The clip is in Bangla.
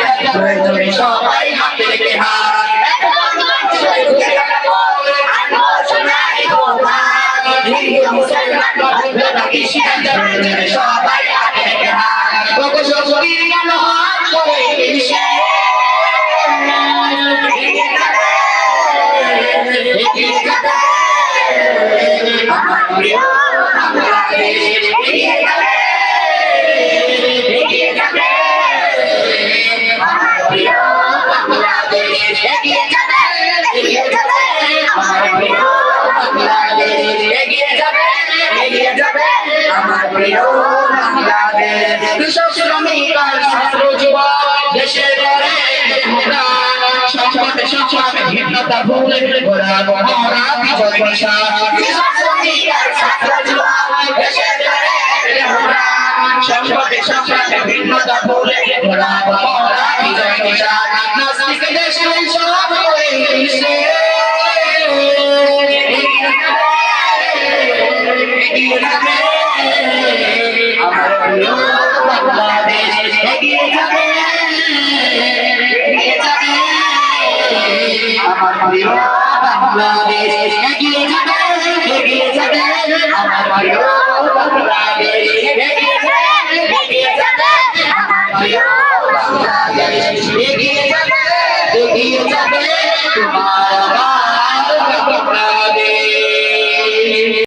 সবাই হাতে রেখে সবাই হাতে রেখে কৃষক শ্রমিক আর ছাত্র যুবক দেশের সংকটে সংকটে ভিন্নতা ভুলে ঘোরা মহড়া বিজয় নিশা কৃষক শ্রমিক আর ছাত্র যুবক দেশের সংকটে সংকটে ভিন্নতা ভুলে ঘোরা মহড়া বিজয় নিশা নাস্তিক দেশের সব হয়ে গেছে আমার প্রিয় বাংলাদেশ এগিয়ে যাবে আমার প্রিয় বাংলাদেশ এগিয়ে যাবে আমার প্রিয় বাংলাদেশ এগিয়ে যাবে আমার প্রিয় বাংলাদেশ এগিয়ে যাবে তোমার